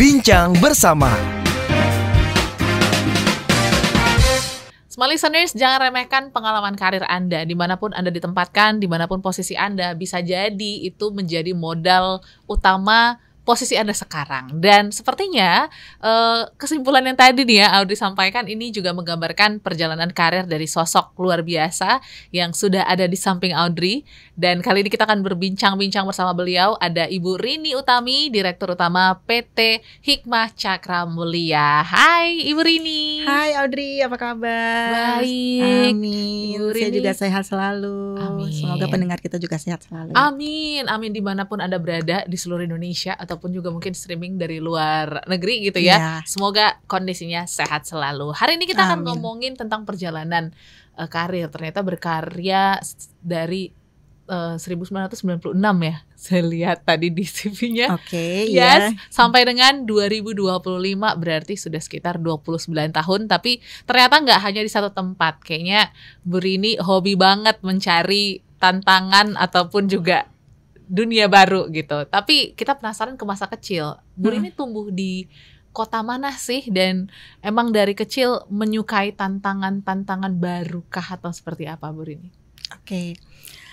Bincang bersama. Small listeners, jangan remehkan pengalaman karir Anda. Dimanapun Anda ditempatkan, dimanapun posisi Anda, bisa jadi itu menjadi modal utama posisi Anda sekarang. Dan sepertinya kesimpulan yang tadi nih ya Audrey sampaikan ini juga menggambarkan perjalanan karir dari sosok luar biasa yang sudah ada di samping Audrey. Dan kali ini kita akan berbincang-bincang bersama beliau. Ada Ibu Rini Utami, Direktur Utama PT Hikmah Cakra Mulia. Hai Ibu Rini. Hai Audrey, apa kabar? Baik. Amin. Ibu Saya Rini juga sehat selalu. Amin. Semoga pendengar kita juga sehat selalu. Amin, amin dimanapun Anda berada di seluruh Indonesia ataupun juga mungkin streaming dari luar negeri gitu ya. Iya. Semoga kondisinya sehat selalu. Hari ini kita akan Amin. ngomongin tentang perjalanan karir. Ternyata berkarya dari 1996 ya. Saya lihat tadi di CV-nya. Oke, Yes, ya. sampai dengan 2025 berarti sudah sekitar 29 tahun. Tapi ternyata nggak hanya di satu tempat. Kayaknya Bu Rini hobi banget mencari tantangan ataupun juga dunia baru gitu. Tapi kita penasaran ke masa kecil. Bu Rini tumbuh di kota mana sih? Dan emang dari kecil menyukai tantangan-tantangan baru kah atau seperti apa Bu Rini? Oke.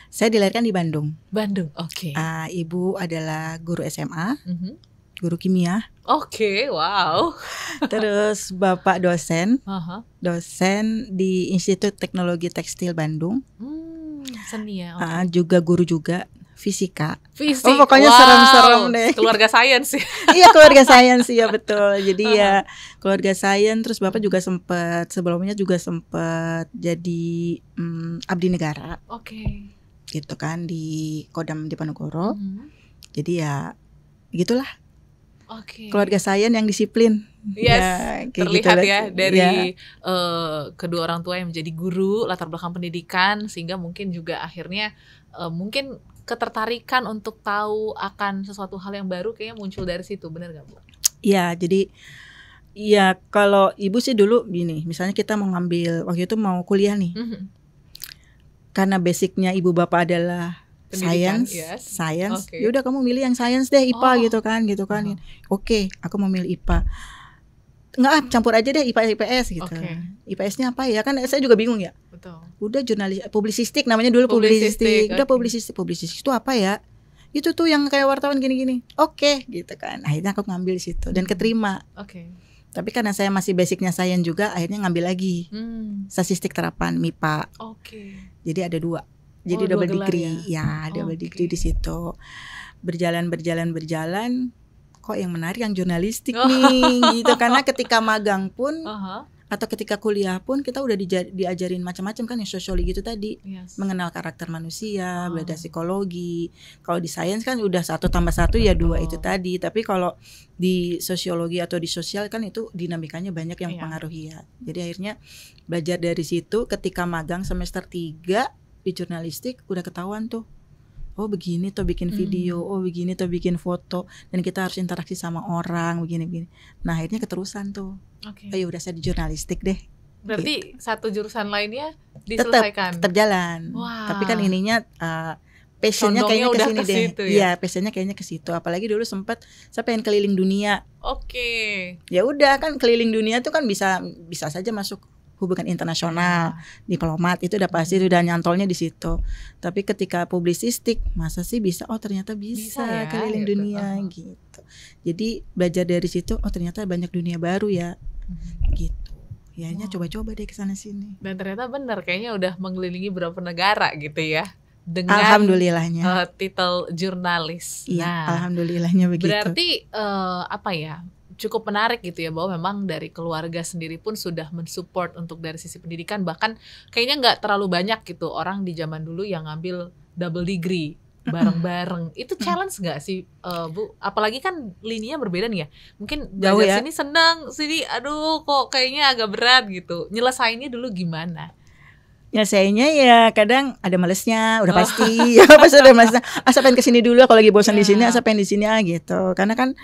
Saya dilahirkan di Bandung. Bandung, oke. Ibu adalah guru SMA, Mhm. guru kimia. Oke, wow. Terus bapak dosen, Aha. dosen di Institut Teknologi Tekstil Bandung. Seni ya. Oke. Juga guru juga fisika. Fisik. Oh, pokoknya wow. serem-serem deh. Keluarga sains sih. Iya, keluarga sains, ya betul. Jadi ya keluarga sains. Terus bapak juga sebelumnya juga sempat jadi abdi negara Oke. gitu kan di Kodam Diponegoro. Mhm. Jadi ya gitulah, Oke. keluarga sains yang disiplin. Yes, Ya, kayak terlihat gitu. ya dari Ya. kedua orang tua yang menjadi guru, latar belakang pendidikan, sehingga mungkin juga akhirnya mungkin ketertarikan untuk tahu akan sesuatu hal yang baru kayaknya muncul dari situ, benar nggak Bu? Ya, jadi ya kalau ibu sih dulu gini, misalnya kita mau ngambil waktu itu mau kuliah nih, Mhm. karena basicnya ibu bapak adalah Pendidikan, sains. Oke. Ya udah kamu milih yang sains deh, IPA Oh. gitu kan. Oke, aku mau milih IPA. Enggak, campur aja deh IPA IPS gitu. Oke. IPS-nya apa ya? Kan saya juga bingung ya. Betul. Udah jurnalis publisistik namanya dulu Publisistik, publisistik. Udah oke. publisistik itu apa ya? Itu tuh yang kayak wartawan gini-gini. Oke, gitu kan. Akhirnya aku ngambil di situ dan keterima. Oke. Tapi karena saya masih basicnya sains juga, akhirnya ngambil lagi statistik terapan MIPA. Oke. Jadi ada 2. Jadi Oh, double 2 gelar degree. Ya, double Oke. degree di situ. Berjalan. Kok yang menarik yang jurnalistik Oh. nih gitu. Karena ketika magang pun Aha. atau ketika kuliah pun kita udah diajarin macam-macam kan, yang sosiologi itu tadi. Yes. Mengenal karakter manusia, belajar psikologi. Kalau di sains kan udah 1 tambah 1 ya 2 itu tadi. Tapi kalau di sosiologi atau di sosial kan itu dinamikanya banyak yang Iya. mempengaruhi ya. Jadi akhirnya belajar dari situ. Ketika magang semester 3 di jurnalistik udah ketahuan tuh, oh begini tuh bikin video, oh begini tuh bikin foto, dan kita harus interaksi sama orang begini-begini. Nah akhirnya keterusan tuh, Oke. ayo udah saya di jurnalistik deh. Berarti satu jurusan lainnya Tetap diselesaikan. terjalan. Wah. Tapi kan ininya passionnya Condongnya kayaknya ke udah sini ke deh. situ ya? Iya, passionnya kayaknya ke situ. Apalagi dulu sempat saya pengen keliling dunia. Oke. Ya udah kan keliling dunia tuh kan bisa saja masuk hubungan internasional, diplomat, itu udah pasti udah nyantolnya di situ. Tapi ketika publisistik, masa sih bisa? Oh ternyata bisa Bisa ya, keliling gitu. dunia gitu. Jadi belajar dari situ, oh ternyata banyak dunia baru ya, gitu. Ya akhirnya coba-coba deh kesana sini. Dan ternyata benar kayaknya udah mengelilingi beberapa negara gitu ya. Dengan Alhamdulillahnya. titel jurnalis. Iya, alhamdulillahnya begitu. Berarti apa ya? Cukup menarik gitu ya, bahwa memang dari keluarga sendiri pun sudah mensupport untuk dari sisi pendidikan. Bahkan kayaknya nggak terlalu banyak gitu orang di zaman dulu yang ngambil double degree bareng-bareng. Itu challenge nggak sih Bu? Apalagi kan lininya berbeda nih ya. Mungkin Jauh belajar ya. sini senang, sini aduh kok kayaknya agak berat gitu. Nyelesainnya dulu gimana? Nyelesainnya ya kadang ada malesnya, udah pasti. Ya pasti ada malesnya. Asa pengen kesini dulu, kalau lagi bosan di sini, asa pengen di sini gitu. Karena kan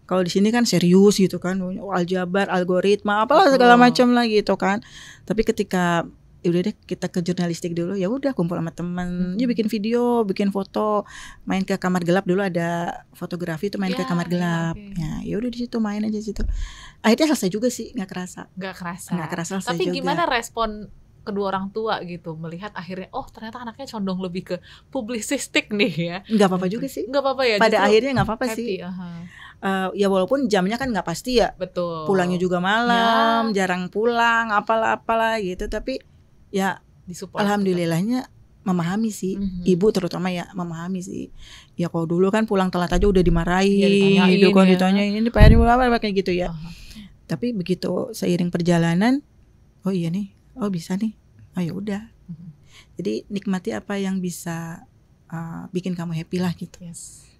kalau di sini kan serius gitu kan, aljabar, algoritma, apalah segala macam lah gitu kan. Tapi ketika ya udah deh kita ke jurnalistik dulu. Ya udah kumpul sama temen, yuk bikin video, bikin foto, main ke kamar gelap dulu, ada fotografi tuh main ke kamar gelap. Ya udah di situ main aja situ. Akhirnya selesai juga sih, nggak kerasa selesai. Tapi juga. gimana respon kedua orang tua gitu melihat akhirnya ternyata anaknya condong lebih ke publisistik nih ya? Nggak apa-apa juga sih. Nggak apa-apa ya. Pada akhirnya nggak apa-apa happy, sih. Ya walaupun jamnya kan nggak pasti ya. Betul. Pulangnya juga malam, jarang pulang, apalah gitu. Tapi ya disupport, alhamdulillahnya memahami sih, ibu terutama ya memahami sih. Ya kalau dulu kan pulang telat aja udah dimarahin, ditanyain ini PR-nya apa kayak gitu ya. Tapi begitu seiring perjalanan, oh iya nih, oh bisa nih, oh ya udah. Jadi nikmati apa yang bisa bikin kamu happy lah gitu.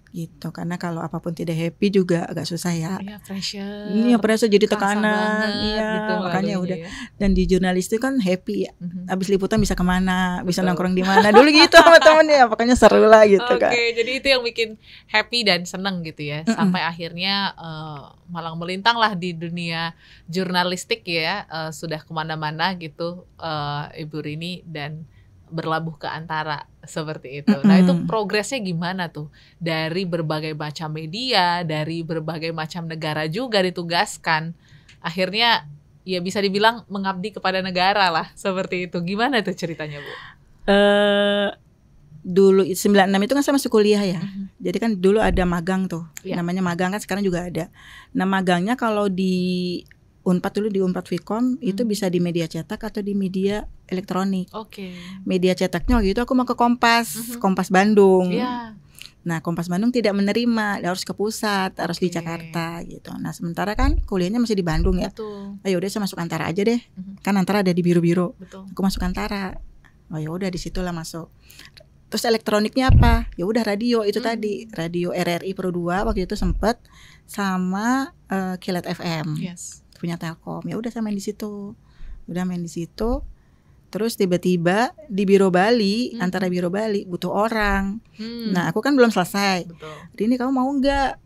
Gitu, karena kalau apapun tidak happy juga agak susah ya. Iya, pressure. Iya, pressure jadi tekanan. Iya, gitu, makanya udah. Ya. Dan di jurnalis itu kan happy ya. Abis liputan bisa kemana, bisa nongkrong di mana. Dulu gitu sama temennya, pokoknya seru lah gitu kan. Oke, jadi itu yang bikin happy dan seneng gitu ya. Sampai akhirnya malang melintang lah di dunia jurnalistik ya. Sudah kemana-mana gitu Ibu Rini dan berlabuh ke Antara seperti itu. Nah itu progresnya gimana tuh? Dari berbagai macam media, dari berbagai macam negara juga ditugaskan. Akhirnya ya bisa dibilang mengabdi kepada negara lah seperti itu. Gimana tuh ceritanya Bu? Dulu 96 itu kan saya masuk kuliah ya. Jadi kan dulu ada magang tuh. Namanya magang kan sekarang juga ada. Nah magangnya kalau di Unpad dulu di Unpad Vkom itu bisa di media cetak atau di media elektronik. Media cetaknya waktu itu aku mau ke Kompas, Kompas Bandung. Nah Kompas Bandung tidak menerima, harus ke pusat, harus di Jakarta gitu. Nah sementara kan kuliahnya masih di Bandung ya. Ayo udah saya masuk Antara aja deh. Kan Antara ada di biro-biro. Aku masuk Antara. Oh ya udah di situlah masuk. Terus elektroniknya apa? Ya udah radio itu tadi, radio RRI Pro 2 waktu itu sempet sama Kilat FM. Punya Telkom. Ya udah saya main di situ. Udah main di situ. Terus tiba-tiba di Biro Bali, Antara Biro Bali butuh orang. Nah, aku kan belum selesai. Ini kamu mau enggak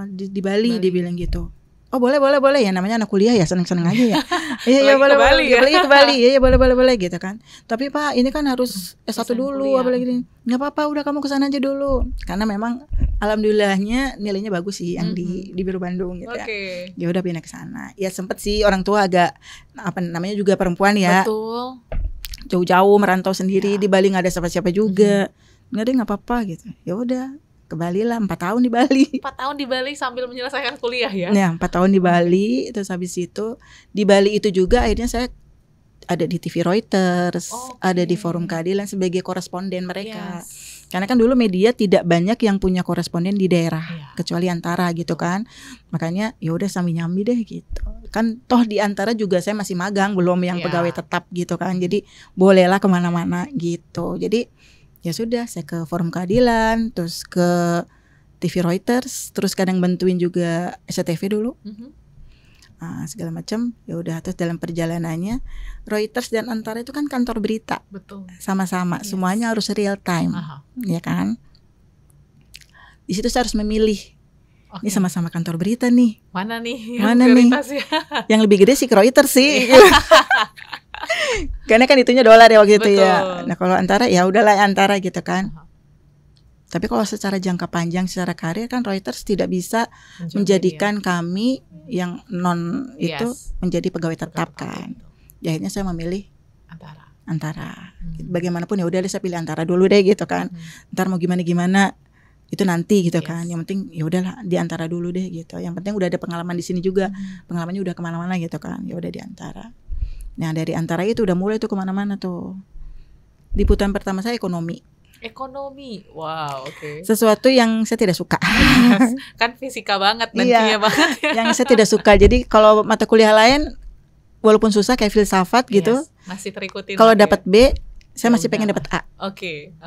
di Bali, dibilang gitu. Oh, boleh ya, namanya anak kuliah ya, seneng-seneng aja ya. Iya, boleh ke Bali. Iya, boleh gitu kan. Tapi Pak, ini kan harus S1 dulu apalagi ini. Enggak apa-apa, udah kamu kesana aja dulu. Karena memang alhamdulillahnya nilainya bagus sih yang di Biro Bandung gitu ya. Ya udah pindah ke sana. Ya sempet sih orang tua agak namanya juga perempuan ya. Betul. Jauh-jauh merantau sendiri di Bali nggak ada siapa-siapa juga. Nggak apa-apa gitu. Ya udah ke Bali lah 4 tahun di Bali. 4 tahun di Bali sambil menyelesaikan kuliah ya. Ya 4 tahun di Bali. Terus habis itu di Bali itu juga akhirnya saya ada di TV Reuters, ada di Forum Keadilan sebagai koresponden mereka. Karena kan dulu media tidak banyak yang punya koresponden di daerah, kecuali Antara gitu kan. Makanya ya udah sambi-nyambi deh gitu. Kan toh di Antara juga saya masih magang, belum yang pegawai tetap gitu kan. Jadi bolehlah kemana-mana gitu. Jadi ya sudah saya ke Forum Keadilan, terus ke TV Reuters, terus kadang bantuin juga SCTV dulu. Segala macam. Ya udah terus dalam perjalanannya Reuters dan Antara itu kan kantor berita. Betul. Sama-sama, semuanya harus real time. Ya kan? Di situ saya harus memilih. Ini sama-sama kantor berita nih. Mana nih? Mana nih? Yang lebih gede sih Reuters sih. Karena kan itunya dolar ya waktu itu ya. Nah, kalau Antara ya udahlah Antara gitu kan. Tapi kalau secara jangka panjang, secara karir kan Reuters tidak bisa menjadikan kami yang non itu menjadi pegawai tetap kan. Ya, akhirnya saya memilih Antara. Bagaimanapun ya udah deh saya pilih Antara dulu deh gitu kan. Ntar mau gimana itu nanti gitu kan. Yang penting ya udahlah di Antara dulu deh gitu. Yang penting udah ada pengalaman di sini juga. Pengalamannya udah kemana-mana gitu kan. Ya udah di Antara. Nah dari Antara itu udah mulai tuh kemana-mana tuh. Liputan pertama saya ekonomi. Wow, Sesuatu yang saya tidak suka. Kan fisika banget dan kimia banget. Yang saya tidak suka. Jadi kalau mata kuliah lain walaupun susah kayak filsafat gitu, masih terikutin. Kalau dapat B, saya masih pengen dapat A.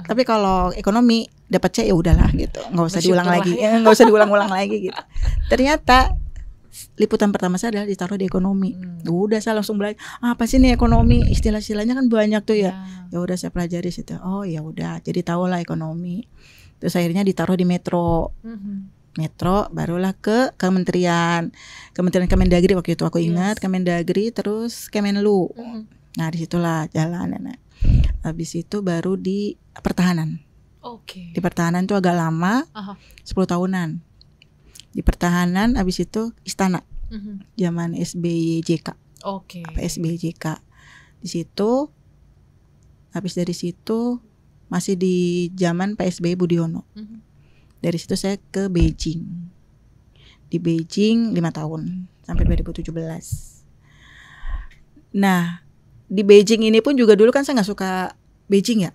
Tapi kalau ekonomi dapat C ya udahlah gitu. Enggak usah diulang lagi. Enggak usah diulang-ulang lagi gitu. Ternyata liputan pertama saya adalah ditaruh di ekonomi. Udah saya langsung belajar apa sih nih ekonomi, istilah-istilahnya kan banyak tuh ya. Ya udah saya pelajari situ. Oh ya udah, jadi tahulah ekonomi. Terus akhirnya ditaruh di Metro. Metro barulah ke Kementerian Kemendagri waktu itu aku ingat. Kemendagri terus Kemenlu. Nah disitulah jalan. Nah, habis itu baru di pertahanan. Oke. Di pertahanan tuh agak lama, 10 tahunan. Di pertahanan, habis itu istana, zaman SBY JK. Oke. SBY JK. Di situ, habis dari situ masih di zaman PSBY Budiono. Dari situ saya ke Beijing. Di Beijing 5 tahun sampai 2017. Nah, di Beijing ini pun juga dulu kan saya nggak suka Beijing ya.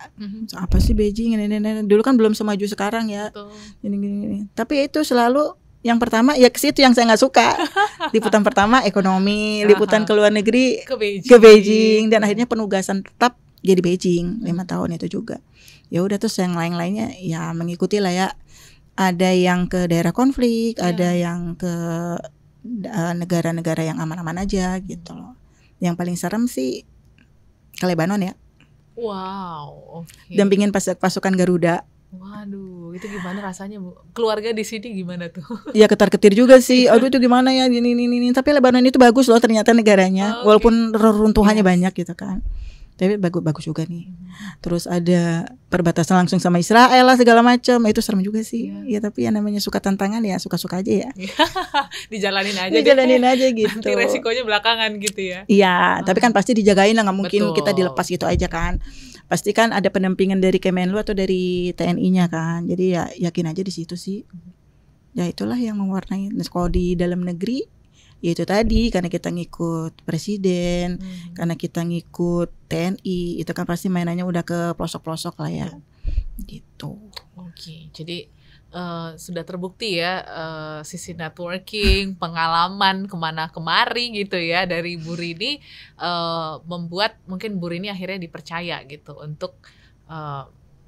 Apa sih Beijing? Ini. Dulu kan belum semaju sekarang ya. Ini. Tapi itu selalu yang pertama ya ke situ yang saya nggak suka. Liputan pertama ekonomi, liputan ke luar negeri ke Beijing dan akhirnya penugasan tetap jadi Beijing 5 tahun itu juga. Ya udah terus yang lain-lainnya ya mengikuti lah ya. Ada yang ke daerah konflik, ada yang ke negara-negara yang aman-aman aja gitu loh. Yang paling serem sih ke Lebanon ya. Wow, oke. Dampingin pasukan Garuda. Waduh, itu gimana rasanya, Bu? Keluarga di sini gimana tuh? Ya ketar-ketir juga sih. Aduh itu gimana ya ini. Tapi Lebanon itu bagus loh ternyata negaranya, walaupun reruntuhannya banyak gitu kan. Tapi bagus juga nih. Terus ada perbatasan langsung sama Israel lah segala macam. Itu serem juga sih. Ya tapi yang namanya suka tantangan ya suka-suka aja ya. Dijalanin aja. Dijalanin aja gitu. Nanti resikonya belakangan gitu ya. Iya, tapi kan pasti dijagain lah, nggak mungkin kita dilepas gitu aja kan. Pasti kan ada pendampingan dari Kemenlu atau dari TNI-nya kan. Jadi ya yakin aja di situ sih. Ya itulah yang mewarnai. Nah, kalau di dalam negeri ya itu tadi karena kita ngikut presiden, karena kita ngikut TNI, itu kan pasti mainannya udah ke pelosok-pelosok lah ya. Gitu. Oke, jadi sudah terbukti ya sisi networking, pengalaman kemana kemari gitu ya dari Bu Rini membuat mungkin Bu Rini akhirnya dipercaya gitu untuk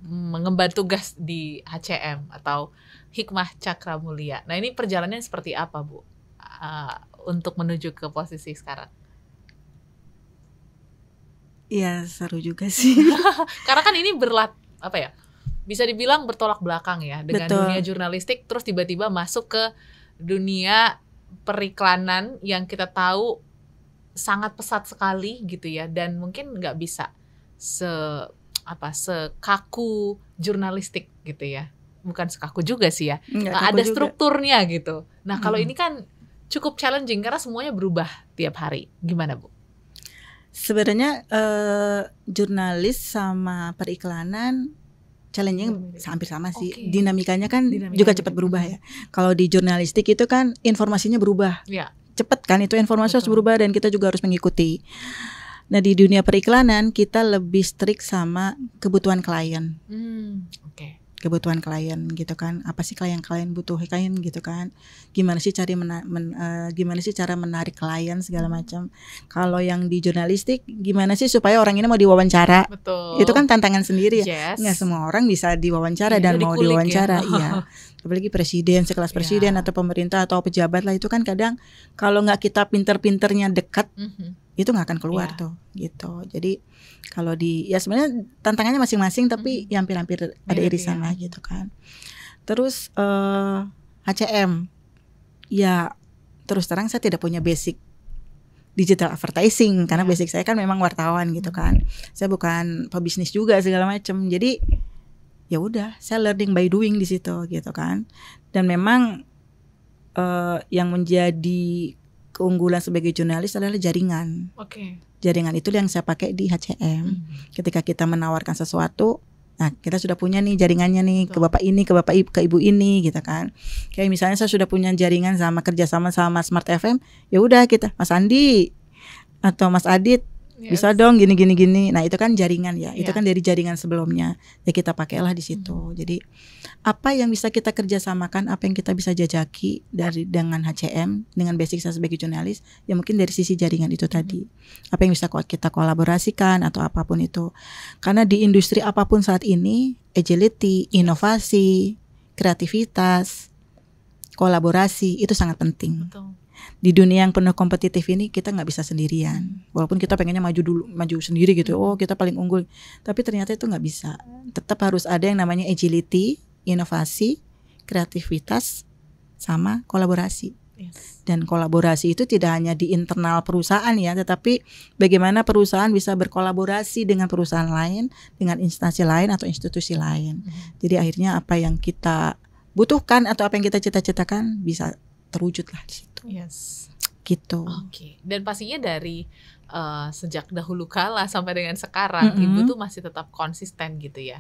mengemban tugas di HCM atau Hikmah Cakra Mulia. Nah ini perjalanannya seperti apa Bu untuk menuju ke posisi sekarang? Iya seru juga sih. Karena kan ini bisa dibilang bertolak belakang ya dengan dunia jurnalistik, terus tiba-tiba masuk ke dunia periklanan yang kita tahu sangat pesat sekali gitu ya, dan mungkin nggak bisa sekaku jurnalistik gitu ya, bukan sekaku juga sih ya, ada strukturnya gitu. Nah kalau ini kan cukup challenging karena semuanya berubah tiap hari. Gimana Bu? Sebenarnya jurnalis sama periklanan challenge-nya hampir sama sih. Dinamikanya kan juga cepat berubah ya. Kalau di jurnalistik itu kan informasinya berubah. Cepat kan itu informasi harus berubah dan kita juga harus mengikuti. Nah di dunia periklanan kita lebih strict sama kebutuhan klien. Kebutuhan klien gitu kan. Apa sih klien butuh klien gitu kan. Gimana sih gimana sih cara menarik klien segala macam. Kalau yang di jurnalistik gimana sih supaya orang ini mau diwawancara. Betul. Itu kan tantangan sendiri ya. Nggak semua orang bisa diwawancara dan mau diwawancara. Iya. Apalagi presiden, sekelas presiden atau pemerintah atau pejabat lah itu kan kadang kalau nggak kita pinter-pinternya dekat itu nggak akan keluar tuh gitu. Jadi kalau ya sebenarnya tantangannya masing-masing tapi ya hampir-hampir ada irisan lah gitu kan. Terus HCM ya terus terang saya tidak punya basic digital advertising karena basic saya kan memang wartawan gitu kan. Saya bukan pebisnis juga segala macam. Jadi ya udah saya learning by doing di situ gitu kan. Dan memang yang menjadi keunggulan sebagai jurnalis adalah jaringan. Jaringan itu yang saya pakai di HCM. Ketika kita menawarkan sesuatu, nah kita sudah punya nih jaringannya nih ke bapak ini, ke ibu ini gitu kan. Kayak misalnya saya sudah punya jaringan kerjasama sama Smart FM, ya udah kita Mas Andi atau Mas Adit bisa dong gini. Nah itu kan jaringan ya. Itu kan dari jaringan sebelumnya. Ya kita pakailah di situ. Jadi apa yang bisa kita kerjasamakan, apa yang kita bisa jajaki dengan HCM, dengan basic saya sebagai jurnalis, ya mungkin dari sisi jaringan itu tadi. Apa yang bisa kita kolaborasikan atau apapun itu. Karena di industri apapun saat ini, agility, inovasi, kreativitas, kolaborasi itu sangat penting. Di dunia yang penuh kompetitif ini kita nggak bisa sendirian. Walaupun kita pengennya maju sendiri gitu. Oh kita paling unggul. Tapi ternyata itu nggak bisa. Tetap harus ada yang namanya agility, inovasi, kreativitas, sama kolaborasi. Yes. Dan kolaborasi itu tidak hanya di internal perusahaan ya, tetapi bagaimana perusahaan bisa berkolaborasi dengan perusahaan lain, dengan instansi lain atau institusi lain. Jadi akhirnya apa yang kita butuhkan atau apa yang kita cita-citakan bisa terwujud lah di situ. Yes. Gitu. Oke. Dan pastinya dari sejak dahulu kala sampai dengan sekarang, Ibu tuh masih tetap konsisten gitu ya.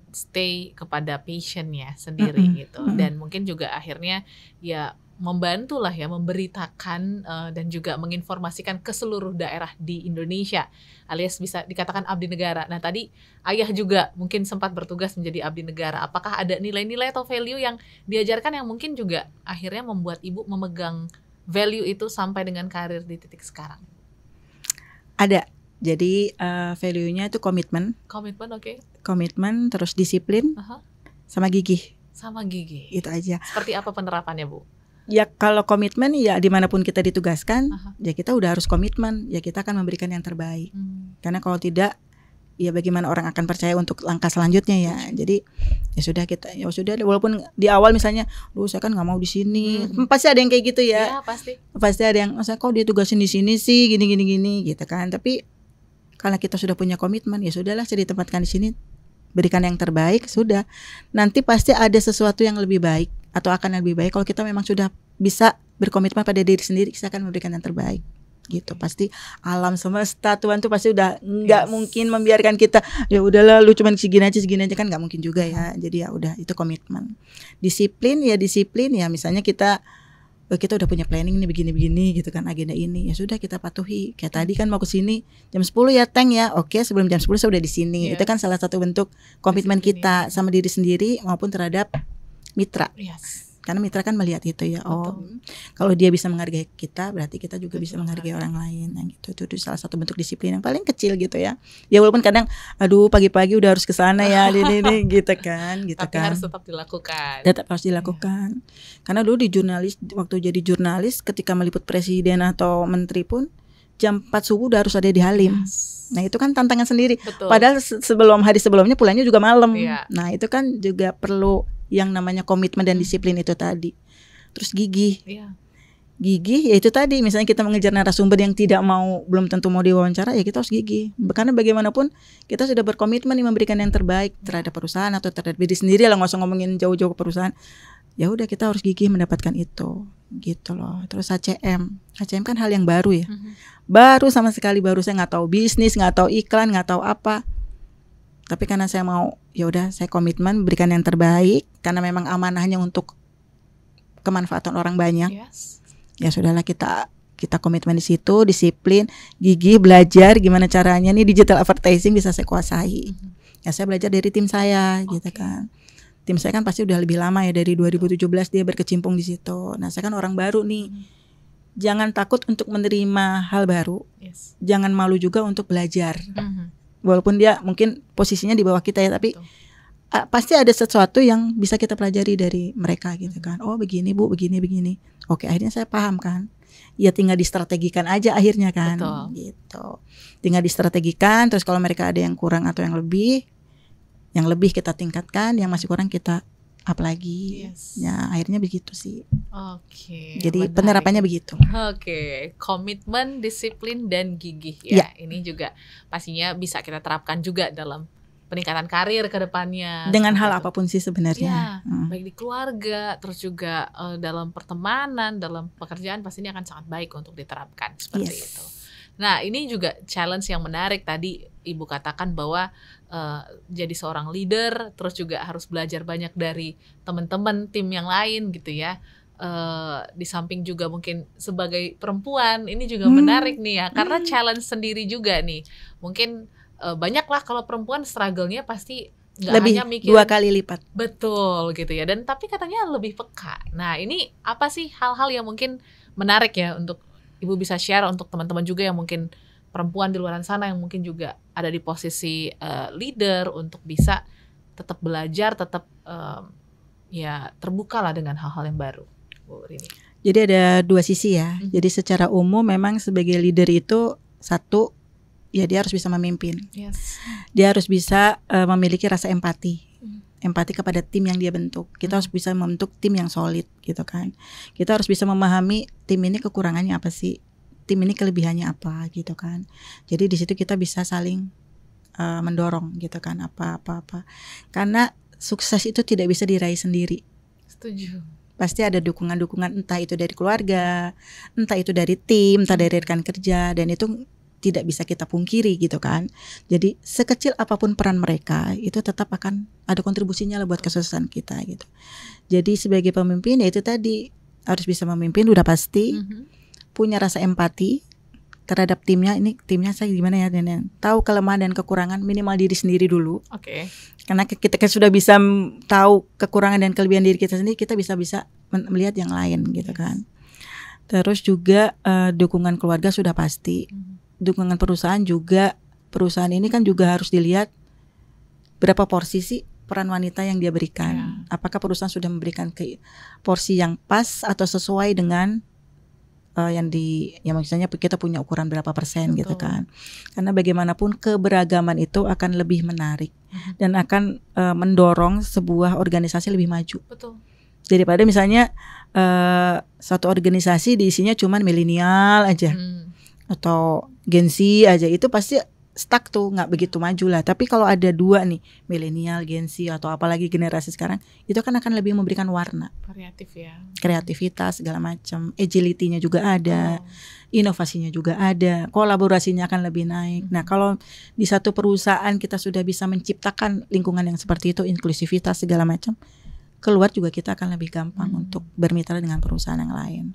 Stay kepada passionnya sendiri gitu. Dan mungkin juga akhirnya ya membantu lah ya, memberitakan dan juga menginformasikan ke seluruh daerah di Indonesia, alias bisa dikatakan abdi negara. Nah tadi Ayah juga mungkin sempat bertugas menjadi abdi negara. Apakah ada nilai-nilai atau value yang diajarkan yang mungkin juga akhirnya membuat Ibu memegang value itu sampai dengan karir di titik sekarang? Ada. Jadi value-nya itu komitmen. Komitmen, oke. Komitmen, terus disiplin, sama gigih. Sama gigih. Itu aja. Seperti apa penerapannya, Bu? Ya kalau komitmen ya dimanapun kita ditugaskan, ya kita udah harus komitmen. Ya kita akan memberikan yang terbaik. Karena kalau tidak, ya bagaimana orang akan percaya untuk langkah selanjutnya ya. Jadi ya sudah walaupun di awal misalnya, saya kan nggak mau di sini, pasti ada yang kayak gitu ya. Ya pasti. Pasti ada yang, masa kok dia tugasin di sini sih, gini gitu kan. Tapi karena kita sudah punya komitmen, ya sudahlah saya ditempatkan di sini, berikan yang terbaik, sudah. Nanti pasti ada sesuatu yang lebih baik atau akan lebih baik kalau kita memang sudah bisa berkomitmen pada diri sendiri, kita akan memberikan yang terbaik. Gitu. Pasti alam semesta, Tuhan tuh pasti udah nggak mungkin membiarkan kita ya udahlah lu cuman segini aja kan, nggak mungkin juga ya. Jadi ya udah, itu komitmen. Disiplin ya misalnya kita udah punya planning nih begini gitu kan, agenda ini ya sudah kita patuhi. Kayak tadi kan mau ke sini jam 10 ya Teng ya, oke sebelum jam 10 saya udah di sini. Itu kan salah satu bentuk komitmen kita sama diri sendiri maupun terhadap mitra. Karena mitra kan melihat itu ya, kalau dia bisa menghargai kita, berarti kita juga bisa menghargai orang lain. Nah gitu, itu salah satu bentuk disiplin yang paling kecil gitu ya. Ya walaupun kadang, aduh pagi-pagi udah harus ke sana ya, ini gitu kan. Tapi harus tetap dilakukan. Tetap harus dilakukan. Karena dulu waktu jadi jurnalis, ketika meliput presiden atau menteri pun, jam 4 subuh udah harus ada di Halim. Nah itu kan tantangan sendiri. Betul. Padahal hari sebelumnya pulangnya juga malam. Nah itu kan juga perlu yang namanya komitmen dan disiplin itu tadi. Terus gigih. Gigih ya itu tadi, misalnya kita mengejar narasumber yang belum tentu mau diwawancara, ya kita harus gigih. Karena bagaimanapun kita sudah berkomitmen memberikan yang terbaik terhadap perusahaan atau terhadap diri sendiri lah, nggak usah ngomongin jauh-jauh ke perusahaan. Ya udah, kita harus gigih mendapatkan itu, gitu loh. Terus HCM kan hal yang baru ya. Baru sama sekali, saya nggak tahu bisnis, nggak tahu iklan, nggak tahu apa. Tapi karena saya mau, ya udah saya komitmen berikan yang terbaik karena memang amanahnya untuk kemanfaatan orang banyak. Ya sudahlah, kita komitmen di situ, disiplin, gigih, belajar gimana caranya nih digital advertising bisa saya kuasai. Ya saya belajar dari tim saya gitu kan. Tim saya kan pasti udah lebih lama ya, dari 2017 dia berkecimpung di situ. Nah, saya kan orang baru nih. Jangan takut untuk menerima hal baru. Jangan malu juga untuk belajar. Walaupun dia mungkin posisinya di bawah kita ya, tapi pasti ada sesuatu yang bisa kita pelajari dari mereka gitu kan. Oh begini Bu, begini. Oke, akhirnya saya paham kan. Ya tinggal distrategikan aja akhirnya kan. Gitu. Tinggal distrategikan, terus kalau mereka ada yang kurang atau yang lebih kita tingkatkan, yang masih kurang kita up lagi. Ya akhirnya begitu sih. Jadi penerapannya begitu. Komitmen, disiplin dan gigih ya. Ini juga pastinya bisa kita terapkan juga dalam peningkatan karir ke depannya. Dengan hal apapun sih sebenarnya. Baik di keluarga, terus juga dalam pertemanan, dalam pekerjaan, pastinya akan sangat baik untuk diterapkan seperti itu. Nah, ini juga challenge yang menarik tadi Ibu katakan bahwa jadi seorang leader, terus juga harus belajar banyak dari teman-teman tim yang lain gitu ya. Di samping juga mungkin sebagai perempuan, ini juga menarik nih ya, karena challenge sendiri juga nih. Mungkin banyak lah kalau perempuan struggle-nya pasti nggak hanya mikir 2 kali lipat. Betul gitu ya. Dan tapi katanya lebih peka. Nah, ini apa sih hal-hal yang mungkin menarik ya untuk Ibu bisa share untuk teman-teman juga yang mungkin perempuan di luar sana yang mungkin juga ada di posisi leader, untuk bisa tetap belajar, tetap ya terbuka lah dengan hal-hal yang baru, Bu Rini. Jadi ada 2 sisi ya. Jadi secara umum memang sebagai leader itu, satu, ya dia harus bisa memimpin. Dia harus bisa memiliki rasa empati. empati kepada tim yang dia bentuk. Kita harus bisa membentuk tim yang solid gitu kan. Kita harus bisa memahami tim ini kekurangannya apa sih, tim ini kelebihannya apa gitu kan. Jadi di situ kita bisa saling mendorong gitu kan, apa. Karena sukses itu tidak bisa diraih sendiri. Setuju. Pasti ada dukungan-dukungan, entah itu dari keluarga, entah itu dari tim, entah dari rekan kerja, dan itu tidak bisa kita pungkiri gitu kan. Jadi sekecil apapun peran mereka, itu tetap akan ada kontribusinya lah buat kesuksesan kita gitu. Jadi sebagai pemimpin ya itu tadi, harus bisa memimpin udah pasti, punya rasa empati terhadap timnya. Ini timnya saya gimana ya, dan tahu kelemahan dan kekurangan minimal diri sendiri dulu. Oke. Karena kita kan sudah bisa tahu kekurangan dan kelebihan diri kita sendiri, kita bisa melihat yang lain gitu kan. Terus juga dukungan keluarga sudah pasti. Dukungan perusahaan juga, perusahaan ini kan juga harus dilihat berapa porsi sih peran wanita yang dia berikan. Apakah perusahaan sudah memberikan porsi yang pas atau sesuai dengan yang maksudnya kita punya ukuran berapa persen. Betul. Gitu kan. Karena bagaimanapun keberagaman itu akan lebih menarik dan akan mendorong sebuah organisasi lebih maju. Betul. Daripada misalnya satu organisasi diisinya cuman milenial aja atau Gen Z aja, itu pasti stuck tuh, nggak begitu maju lah. Tapi kalau ada dua nih, milenial, Gen Z atau apalagi generasi sekarang, itu kan akan lebih memberikan warna, variatif ya, kreativitas segala macam, agility-nya juga ada, inovasinya juga ada, kolaborasinya akan lebih naik. Nah kalau di satu perusahaan kita sudah bisa menciptakan lingkungan yang seperti itu, inklusivitas segala macam, keluar juga kita akan lebih gampang untuk bermitra dengan perusahaan yang lain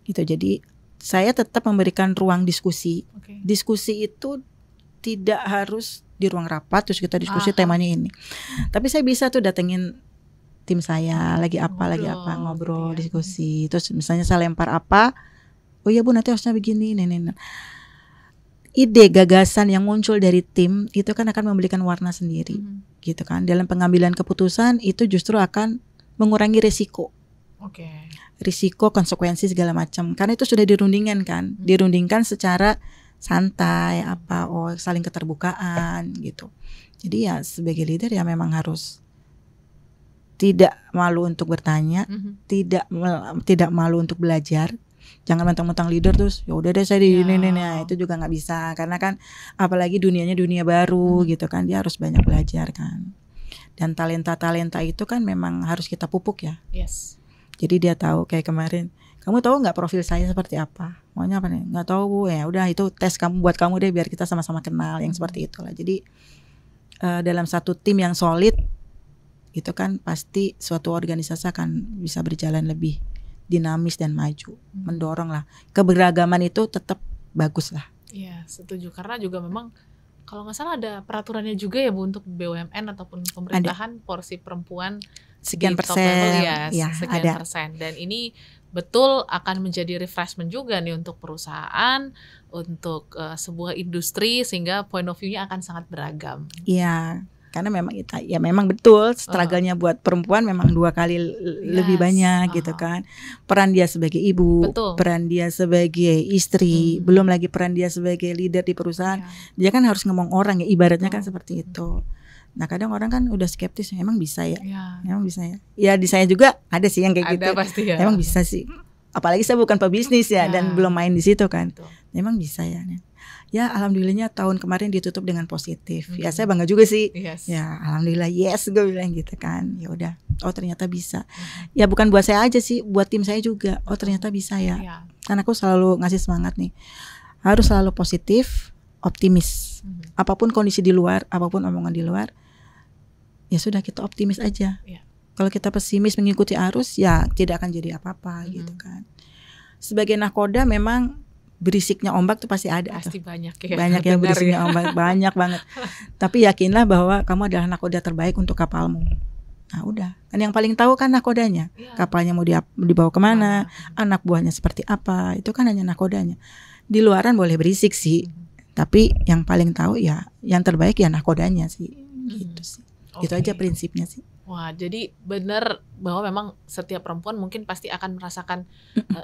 gitu. Jadi saya tetap memberikan ruang diskusi. Diskusi itu tidak harus di ruang rapat terus kita diskusi temanya ini. Tapi saya bisa tuh datengin tim saya lagi apa ngobrol, diskusi. Terus misalnya saya lempar apa, oh iya Bu nanti harusnya begini, ide gagasan yang muncul dari tim itu kan akan memberikan warna sendiri, gitu kan. Dalam pengambilan keputusan itu justru akan mengurangi risiko. Risiko, konsekuensi segala macam. Karena itu sudah dirundingkan kan, dirundingkan secara santai, saling keterbukaan gitu. Jadi ya sebagai leader ya memang harus tidak malu untuk bertanya, tidak malu untuk belajar. Jangan mentang-mentang leader terus ya udah deh saya di ini itu juga nggak bisa. Karena kan apalagi dunianya dunia baru gitu kan, dia harus banyak belajar kan. Dan talenta itu kan memang harus kita pupuk ya. Jadi dia tahu, kayak kemarin, kamu tahu nggak profil saya seperti apa? Maunya apa nih? Nggak tahu Bu, ya udah itu tes kamu buat kamu deh biar kita sama-sama kenal yang seperti itulah. Jadi dalam satu tim yang solid itu kan pasti suatu organisasi akan bisa berjalan lebih dinamis dan maju, mendorong lah keberagaman itu tetap bagus lah. Iya setuju, karena juga memang kalau nggak salah ada peraturannya juga ya Bu untuk BUMN ataupun pemerintahan, porsi perempuan sekian persen, sekian ada. persen, dan ini betul akan menjadi refreshment juga nih untuk perusahaan, untuk sebuah industri, sehingga point of view-nya akan sangat beragam. Iya, karena memang memang betul struggle-nya buat perempuan memang 2 kali lebih banyak gitu kan. Peran dia sebagai ibu, peran dia sebagai istri, belum lagi peran dia sebagai leader di perusahaan. Dia kan harus ngomong orang ya, ibaratnya kan seperti itu. Nah kadang orang kan udah skeptis, emang bisa ya? Emang bisa ya? Ya di saya juga ada sih yang kayak gitu. Pasti ya. Emang bisa sih. Apalagi saya bukan pebisnis ya dan belum main di situ kan. Emang bisa ya? Ya alhamdulillahnya tahun kemarin ditutup dengan positif. Ya saya bangga juga sih. Ya alhamdulillah gue bilang gitu kan. Ya udah. Oh ternyata bisa. Ya bukan buat saya aja sih, buat tim saya juga. Oh ternyata bisa ya. Karena aku selalu ngasih semangat nih. Harus selalu positif, optimis. Apapun kondisi di luar, apapun omongan di luar, ya sudah kita optimis aja. Kalau kita pesimis mengikuti arus, ya tidak akan jadi apa-apa gitu kan. Sebagai nahkoda memang berisiknya ombak tuh pasti ada. Pasti banyak ya. Banyak ya berisiknya ombak, banyak banget. Tapi yakinlah bahwa kamu adalah nahkoda terbaik untuk kapalmu. Nah udah, kan yang paling tahu kan nahkodanya. Kapalnya mau dibawa kemana, anak buahnya seperti apa, itu kan hanya nahkodanya. Di luaran boleh berisik sih, tapi yang paling tahu ya yang terbaik ya nahkodanya sih, gitu sih. Itu aja prinsipnya sih. Wah, jadi benar bahwa memang setiap perempuan mungkin pasti akan merasakan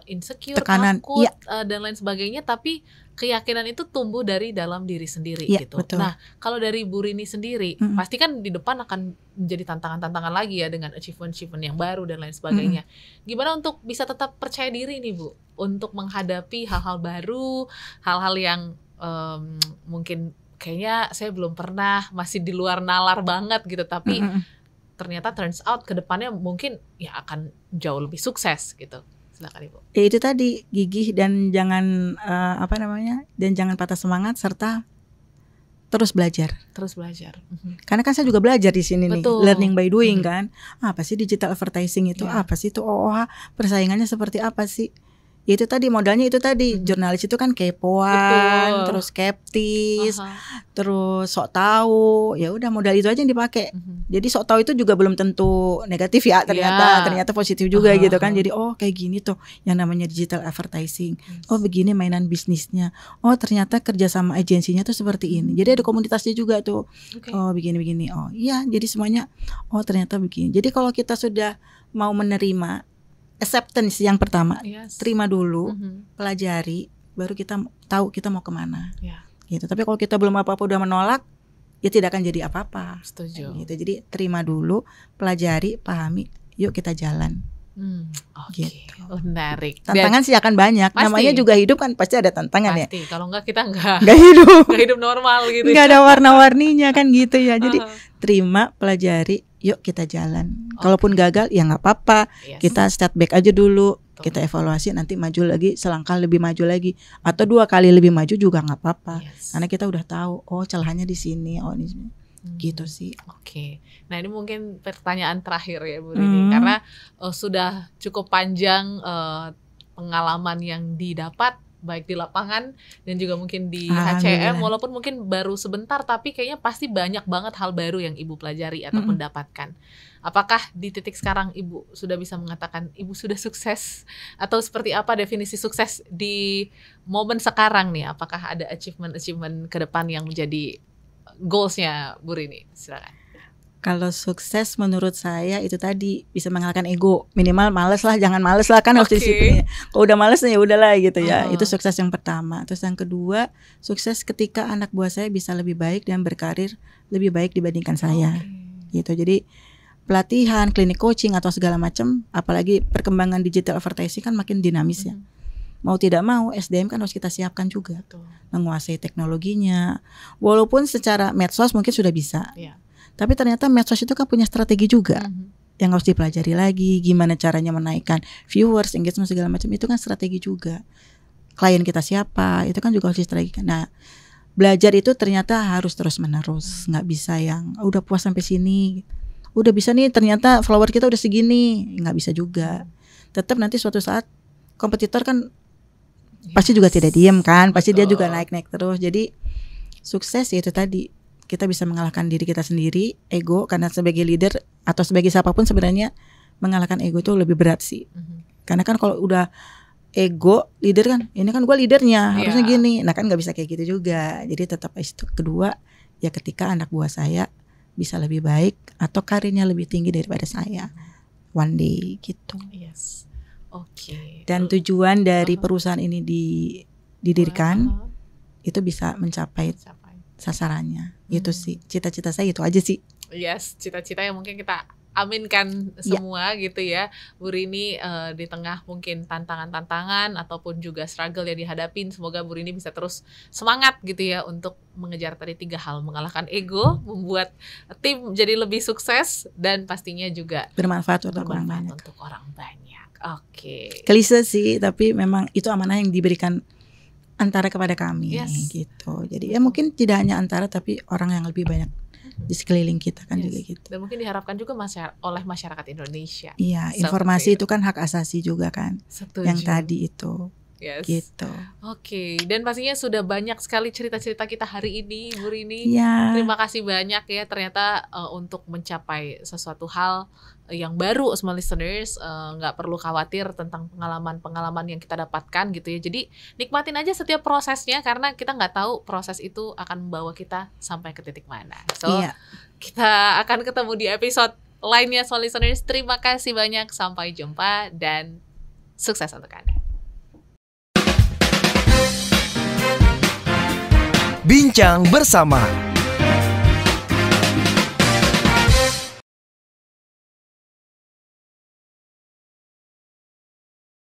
insecure, Tekanan, takut, iya. dan lain sebagainya, tapi keyakinan itu tumbuh dari dalam diri sendiri Iya, gitu. betul. Nah, kalau dari Bu Rini sendiri, pasti kan di depan akan menjadi tantangan-tantangan lagi ya dengan achievement-achievement yang baru dan lain sebagainya. Gimana untuk bisa tetap percaya diri nih Bu, untuk menghadapi hal-hal baru, hal-hal yang mungkin kayaknya saya belum pernah, masih di luar nalar banget gitu, tapi ternyata turns out ke depannya mungkin ya akan jauh lebih sukses gitu. Silakan Ibu. Ya itu tadi, gigih dan jangan dan jangan patah semangat serta terus belajar. Terus belajar. Karena kan saya juga belajar di sini nih, Betul. learning by doing kan. Apa sih digital advertising itu? Iya. Apa sih itu OOH? Persaingannya seperti apa sih? Ya itu tadi, modalnya itu tadi. Jurnalis itu kan kepoan, Betul. terus skeptis, terus sok tahu. Ya udah, modal itu aja yang dipakai. Jadi sok tahu itu juga belum tentu negatif ya, ternyata positif juga gitu kan. Jadi oh kayak gini tuh yang namanya digital advertising. Oh begini mainan bisnisnya. Oh ternyata kerja sama agensinya tuh seperti ini. Jadi ada komunitasnya juga tuh. Oh begini-begini. Oh iya, jadi semuanya oh ternyata begini. Jadi kalau kita sudah mau menerima, acceptance yang pertama, terima dulu, pelajari, baru kita tahu kita mau kemana. Gitu. Tapi kalau kita belum apa-apa udah menolak, ya tidak akan jadi apa-apa. Setuju. Gitu. Jadi terima dulu, pelajari, pahami, yuk kita jalan. Gitu. Menarik. Tantangan sih akan banyak. Pasti. Namanya juga hidup kan pasti ada tantangan ya. Pasti. Kalau enggak kita enggak hidup normal gitu. Enggak ada warna-warninya kan gitu ya. Jadi terima, pelajari, yuk kita jalan. Kalaupun gagal ya nggak apa-apa. Kita step back aja dulu. Kita evaluasi, nanti maju lagi, selangkah lebih maju lagi, atau 2 kali lebih maju juga nggak apa-apa. Karena kita udah tahu, oh celahnya di sini, oh ini gitu sih. Oke. Nah ini mungkin pertanyaan terakhir ya Bu Rini, karena sudah cukup panjang pengalaman yang didapat baik di lapangan dan juga mungkin di HCM, walaupun mungkin baru sebentar, tapi kayaknya pasti banyak banget hal baru yang Ibu pelajari ataupun dapatkan. Apakah di titik sekarang Ibu sudah bisa mengatakan Ibu sudah sukses? Atau seperti apa definisi sukses di momen sekarang nih? Apakah ada achievement ke depan yang menjadi goals-nya Bu Rini? Silakan. Kalau sukses menurut saya itu tadi bisa mengalahkan ego. Minimal males lah, jangan males lah kan harus disiplin. Kalau udah males ya udahlah gitu ya. Itu sukses yang pertama. Terus yang kedua, sukses ketika anak buah saya bisa lebih baik dan berkarir lebih baik dibandingkan saya. Gitu. Jadi pelatihan, klinik coaching atau segala macam, apalagi perkembangan digital advertising kan makin dinamis ya. Mau tidak mau SDM kan harus kita siapkan juga. Menguasai teknologinya. Walaupun secara medsos mungkin sudah bisa. Tapi ternyata medsos itu kan punya strategi juga yang harus dipelajari lagi. Gimana caranya menaikkan viewers, engagement segala macam, itu kan strategi juga. Klien kita siapa, itu kan juga harus distrategikan. Nah, belajar itu ternyata harus terus menerus. Nggak bisa yang udah puas sampai sini, udah bisa nih ternyata follower kita udah segini. Nggak bisa juga. Tetap nanti suatu saat kompetitor kan pasti juga tidak diam kan. Pasti dia juga naik-naik terus. Jadi sukses ya itu tadi, kita bisa mengalahkan diri kita sendiri, ego, karena sebagai leader atau sebagai siapapun sebenarnya mengalahkan ego itu lebih berat sih. Karena kan kalau udah ego, leader kan, ini kan gue leadernya, harusnya gini. Nah kan nggak bisa kayak gitu juga. Jadi tetap itu kedua, ya ketika anak buah saya bisa lebih baik atau karirnya lebih tinggi daripada saya one day gitu. Dan tujuan dari perusahaan ini didirikan itu bisa mencapai sasarannya. Itu sih cita-cita saya, itu aja sih. Cita-cita yang mungkin kita aminkan semua gitu ya Bu Rini, di tengah mungkin tantangan-tantangan ataupun juga struggle yang dihadapin, semoga Bu Rini bisa terus semangat gitu ya untuk mengejar tadi 3 hal, mengalahkan ego, membuat tim jadi lebih sukses, dan pastinya juga bermanfaat untuk orang banyak. Klise sih, tapi memang itu amanah yang diberikan antara kepada kami gitu. Jadi ya mungkin tidak hanya antara, tapi orang yang lebih banyak di sekeliling kita kan juga gitu. Dan mungkin diharapkan juga oleh masyarakat Indonesia. Iya, informasi itu kan hak asasi juga kan. Setuju. Yang tadi itu. Gitu. Dan pastinya sudah banyak sekali cerita-cerita kita hari ini, Bu Rini. Terima kasih banyak ya. Ternyata untuk mencapai sesuatu hal yang baru, small listeners, nggak perlu khawatir tentang pengalaman-pengalaman yang kita dapatkan gitu ya. Jadi nikmatin aja setiap prosesnya, karena kita nggak tahu proses itu akan membawa kita sampai ke titik mana. Kita akan ketemu di episode lainnya. Small Listeners, terima kasih banyak. Sampai jumpa dan sukses untuk Anda. Bincang bersama